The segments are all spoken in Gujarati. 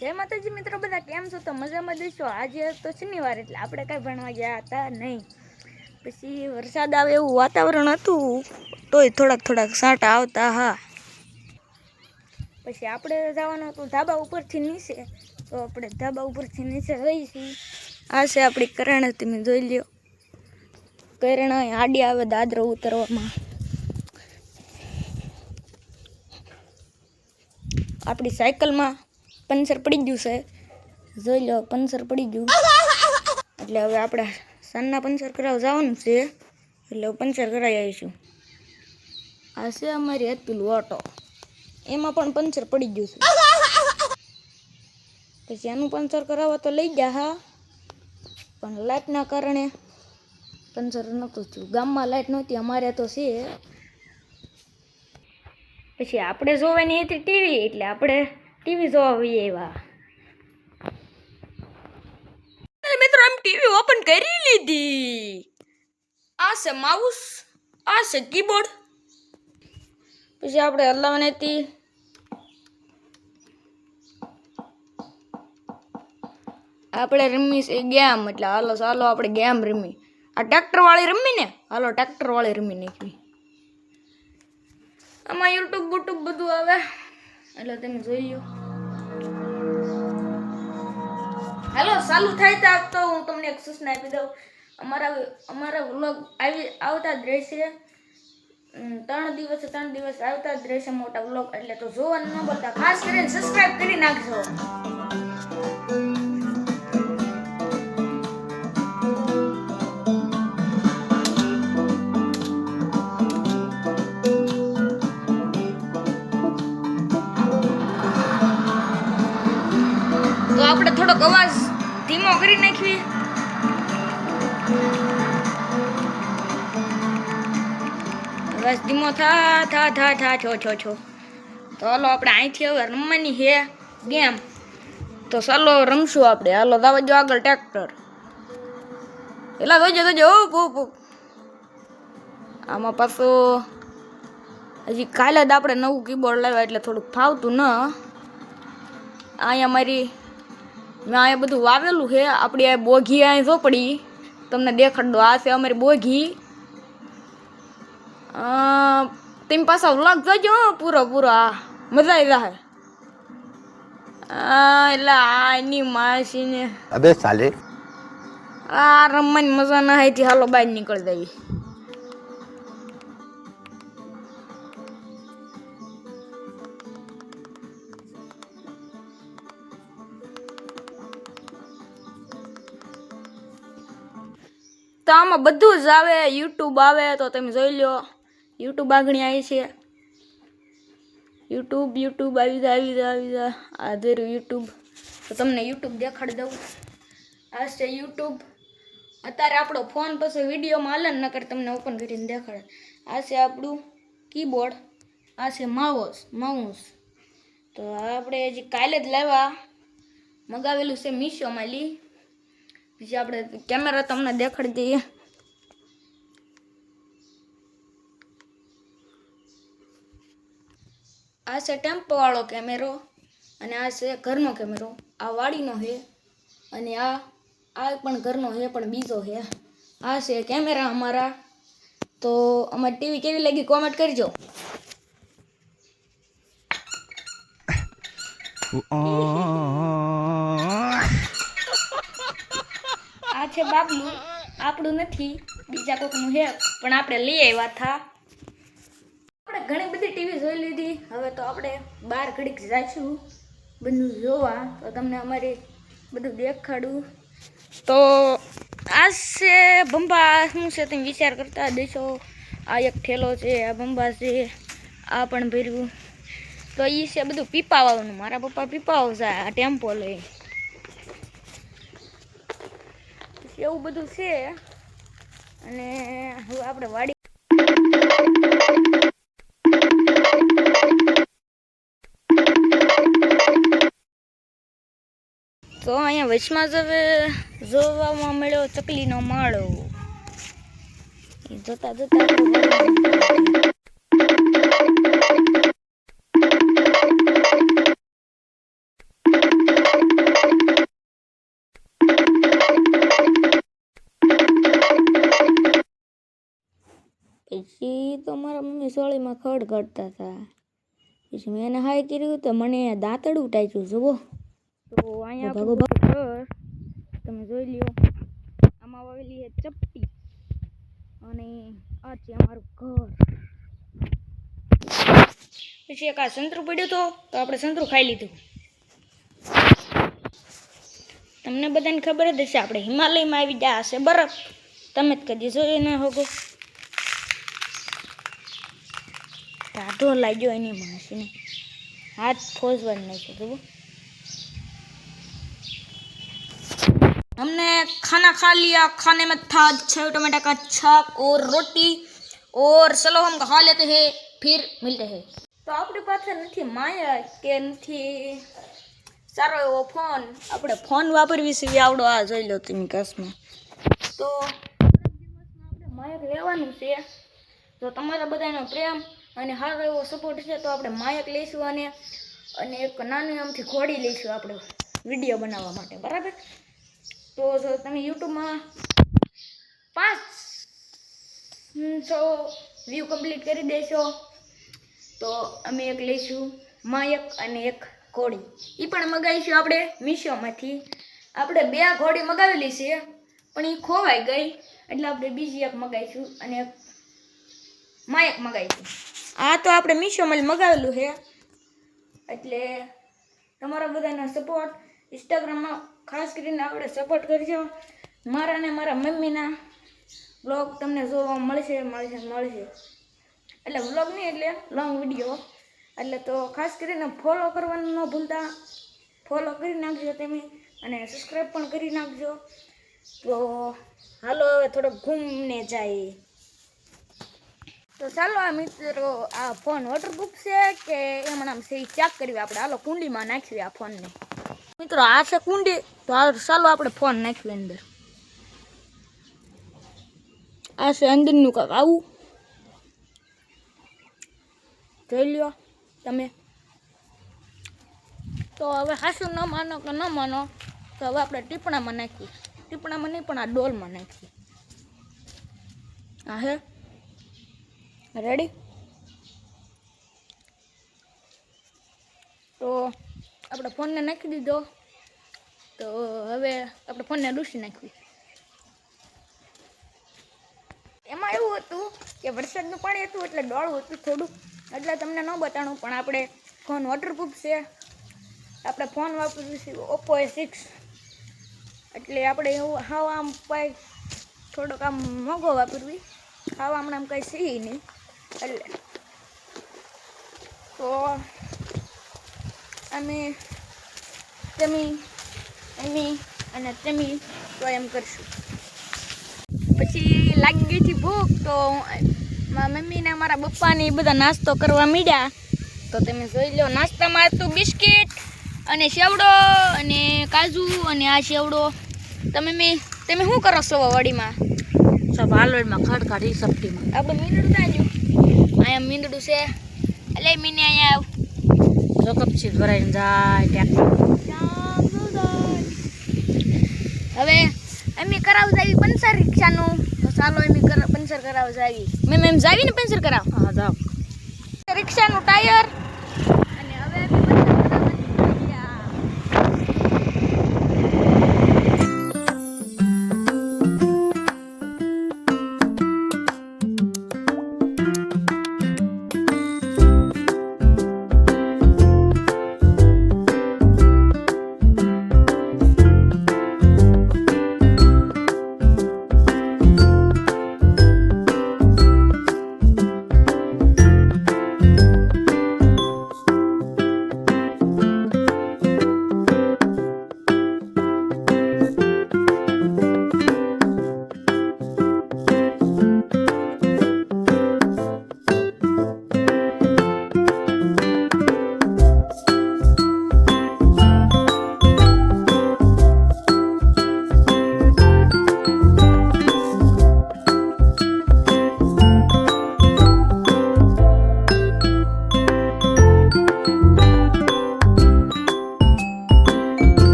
જય માતાજી મિત્રો, બધા કેમ છો? તો મજામાં દેશો. આજે તો શનિવાર એટલે આપણે કાંઈ ભણવા ગયા હતા નહીં. પછી વરસાદ આવે એવું વાતાવરણ હતું, તોય થોડાક સાટા આવતા. હા, પછી આપણે જવાનું હતું ધાબા ઉપરથી નીચે, તો આપણે ધાબા ઉપરથી નીચે રહીશું. આ છે આપણી કરણ, તમે જોઈ લ્યો. કરણ આડી આવે દાદરો ઉતરવામાં. આપણી સાયકલમાં પંચર પડી ગયું છે, જોઈ લો. પંચર પડી ગયું એટલે હવે આપણે સાંજના પંચર કરાવવા જવાનું છે, એટલે પંચર કરાવી આવીશું. આ છે અમારી હતું ઓટો, એમાં પણ પંચર પડી ગયું છે. પછી આનું પંચર કરાવવા તો લઈ ગયા, હા, પણ લાઇટના કારણે પંચર નહોતું થયું. ગામમાં લાઇટ નહોતી, અમારે તો છે. પછી આપણે જોવાની હતી ટીવી, એટલે આપણે ટીવી જોવા જઈએ. એવા મિત્રો, એમ ટીવી ઓપન કરી લીધી. આ છે માઉસ, આ છે કીબોર્ડ. પછી આપણે હલાવવાની હતી. આપણે રમી છે ગેમ, એટલે હાલો ચાલો આપણે ગેમ રમી. આ ટ્રેક્ટર વાળી રમી ને, હાલો ટ્રેક્ટર વાળી રમી નાખવી. આમાં યુટ્યુબ બધું આવે, એટલે તમે જોઈ લો. હાલો ચાલુ થાય તો હું તમને એક સૂચના આપી દઉં. અમારા વ્લોગ આવતા જ રહેશે. 3 દિવસ આવતા જ રહેશે મોટા વ્લોગ, એટલે તો જોવાનું ન ભૂલતા. ખાસ કરીને સબસ્ક્રાઇબ કરી નાખજો. તો આપણે થોડોક અવાજ ધીમો કરી નાખવી. અવાજ ધીમો થા છો. તો હાલો આપણે અહીંથી હવે રમવાની છે ગેમ. તો ચાલો રમશું આપણે. હાલો દાવા જો આગળ ટ્રેક્ટર. એલા જોજો આમાં પાછું હજી કાલે જ આપણે નવું કીબોર્ડ લાવ્યા, એટલે થોડુંક ફાવતું ન. અહીંયા મેં અહીંયા બધું વાવેલું છે. આપણી આ બોઘી અહીં ઝોપડી તમને દેખાડ દો. આ છે અમારી બોઘી. તેમ પાછા વ્લોગ જોજો પૂરો. આ મજા આવી જાય. એટલે આ એની માસીને અબે સાલે આ રમવાની મજા ના આવી. હાલો બહાર નીકળી જઈએ. તો આમાં બધું જ આવે. યુટ્યુબ આવે તો તમે જોઈ લો. યુટ્યુબ આગળ આવી છે. યુટ્યુબ આવી જાય. આ ધર્યું યુટ્યુબ. તો તમને યુટ્યુબ દેખાડી દઉં. આ છે યુટ્યુબ. અત્યારે આપણો ફોન પછી વિડીયોમાં હાલે ન કરે, તમને ઓપન કરીને દેખાડે. આ છે આપણું કીબોર્ડ. આ છે માઉસ. તો આપણે હજી કાલે જ લાવ્યા, મગાવેલું છે મીશોમાં લી. પછી આપણે કેમેરા તમને દેખાડી દઈએ. આ છે ટેમ્પો વાળો કેમેરો, અને આ છે ઘરનો કેમેરો. આ વાડીનો છે, અને આ પણ ઘરનો છે, પણ બીજો છે. આ છે કેમેરા અમારા. તો અમારી ટીવી કેવી લાગી કોમેન્ટ કરજો. આ છે બાબલું. આપણું નથી, બીજા કોઈકનું છે, પણ આપણે લઈ આવ્યા હતા. આપણે ઘણી બધી ટીવી જોઈ લીધી. હવે તો આપણે બહાર ઘડીક જઈશું બધું જોવા. તો તમને અમારી બધું દેખાડું. તો આ છે બંબા. શું છે તમે વિચાર કરતા દેશો. આ એક ઠેલો છે, આ બંબા છે, આ પણ ભર્યું. તો એ છે બધું પીપા વાળવાનું. મારા પપ્પા પીપા આવશે આ ટેમ્પો લઈ. એવું બધું છે. અને હવે આપણે વાડી. તો અહીંયા વચમાં જ હવે જોવામાં મળ્યો ચકલીનો માળો. જોતા પછી તો મારા મમ્મી સોળીમાં ખડ કાઢતા હતા. પછી મેં એને હાય કર્યું તો મને દાંતડું ટાચ્યું જુઓ. તો અહીંયા ભાગો ઘર તમે જોઈ લ્યો. આમાં વાવેલી છે ચપટી અને આ છે અમારું ઘર. પછી એક આ સંતરું પડ્યું તો આપણે સંતરું ખાઈ લીધું. તમને બધાને ખબર જ હશે આપણે હિમાલયમાં આવી ગયા હશે બરફ. તમે જ કદી જોઈ ના હોગો. ટાઢો લાગ્યો એની માસીને हाथ फोजवन नहीं है। हमने खाना खा लिया। खाने में था 6 टमाटर का छाक और रोटी और चलो हम खा लेते हैं फिर मिलते हैं। तो अपनी पास नहीं माया के नहीं सारो एवो फोन આપણે ફોન વાપરવી છે આવડો આ જોઈ લો તમે કસમાં તો આપણે માયક લેવાનું છે તો તમારા બધાનો પ્રેમ અને સારો એવો સપોર્ટ છે તો આપણે માયક લઈશું અને એક નાની આમથી ઘોડી લઈશું આપણે વિડિયો બનાવવા માટે બરાબર। તો જો તમે YouTube માં 500 વ્યૂ કમ્પ્લીટ કરી દેશો તો અમે એક લઈશું માયક અને એક ઘોડી ઈ પણ મગાવીશું આપણે મીશોમાંથી। આપણે 2 ઘોડી મગાવેલી છે પણ ઈ ખોવાઈ ગઈ એટલે આપણે બીજી એક મગાવીશું અને એક માયક મગાવીશું। આ તો આપણે મીશોમાં મગાવેલું છે એટલે તમારા બધાનો સપોર્ટ ઇન્સ્ટાગ્રામમાં ખાસ કરીને આપણે સપોર્ટ કરજો। મારા ને મારા મમ્મીના વ્લોગ તમને જોવા મળશે એટલે વ્લોગ નહીં એટલે લોંગ વિડીયો એટલે તો ખાસ કરીને ફોલો કરવાનું ન ભૂલતા। ફોલો કરી નાખજો તમે અને સબસ્ક્રાઇબ પણ કરી નાખજો। તો હાલો હવે થોડો ઘૂમને જાય। તો ચાલો આ મિત્રો આ ફોન વોટરપ્રૂફ છે કે એમાં નામ છે ચેક કરવી આપણે। હાલો કુંડીમાં નાખવી આ ફોનને મિત્રો। આ છે કુંડી તો ચાલો આપણે ફોન નાખવી અંદર। આ છે અંદરનું કાંક આવું જોઈ લ્યો તમે। તો હવે હાસું ન માનો કે ન માનો તો હવે આપણે ટીપણામાં નાખીએ। ટીપણામાં નહીં પણ આ ડોલમાં નાખીએ। આ હે રેડી। તો આપણે ફોનને નાખી દીધો તો હવે આપણે ફોનને ડૂસી નાખવી। એમાં એવું હતું કે વરસાદનું પાણી હતું એટલે ડોળું હતું થોડું એટલે તમને ન બતાડું પણ આપણે ફોન વોટરપ્રૂફ છે। આપણે ફોન વાપરીએ છીએ Oppo A6 એટલે આપણે એવું હાવ આમ પાય થોડોક આમ મોંઘો વાપરવી હાવ હમણાં કંઈ સહી નહીં એટલે તો અમે અને તમે તો એમ કરશું। પછી લાગી ગઈ હતી ભૂખ તો મારા મમ્મીને મારા પપ્પાને બધા નાસ્તો કરવા માંડ્યા। તો તમે જોઈ લો નાસ્તામાં હતું બિસ્કિટ અને સેવડો અને કાજુ અને આ સેવડો। તમે શું કરો છો વાડીમાં? सब हालवेडમાં ખડખાડી સપટીમાં આપણે મીંડું તાજ્યું અહીંયા મીંડું છે એટલે મીને અહીંયા આવ જો કપચી ભરાઈને જાય હવે અમે કરાવ જાવી પંચર રિક્ષાનું તો ચાલો અમે પંચર કરાવ જાવી મેં જાવી ને પંચર કરાવ હા જાવ રિક્ષાનું ટાયર અને હવે અમે પંચર કરાવવા ગયા।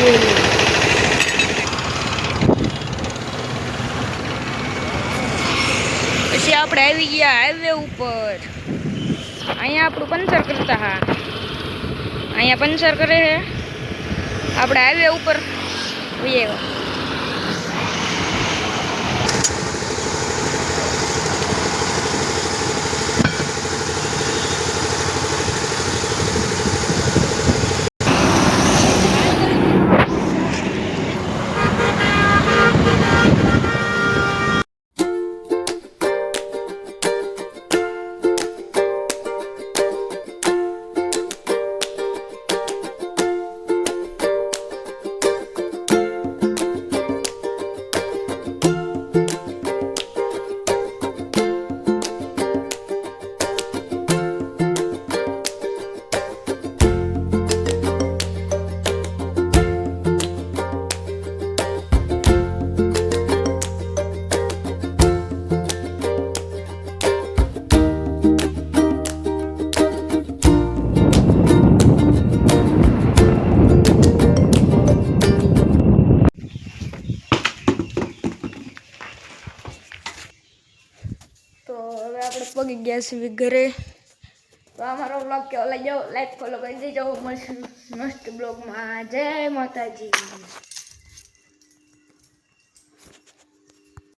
પછી આપણે આવી ગયા હાઈવે ઉપર. અહીંયા આપણું પંચર કરતા હા, અહીંયા પંચર કરે છે. આપણે હાઈવે ઉપર જઈએ. તો હવે આપણે પગી ગયા છીએ ઘરે. તો અમારો બ્લોગ કેવો લાગ્યો લાઈક ફોલો કરી દેજો. મળશું મસ્ત બ્લોગમાં. જય માતાજી.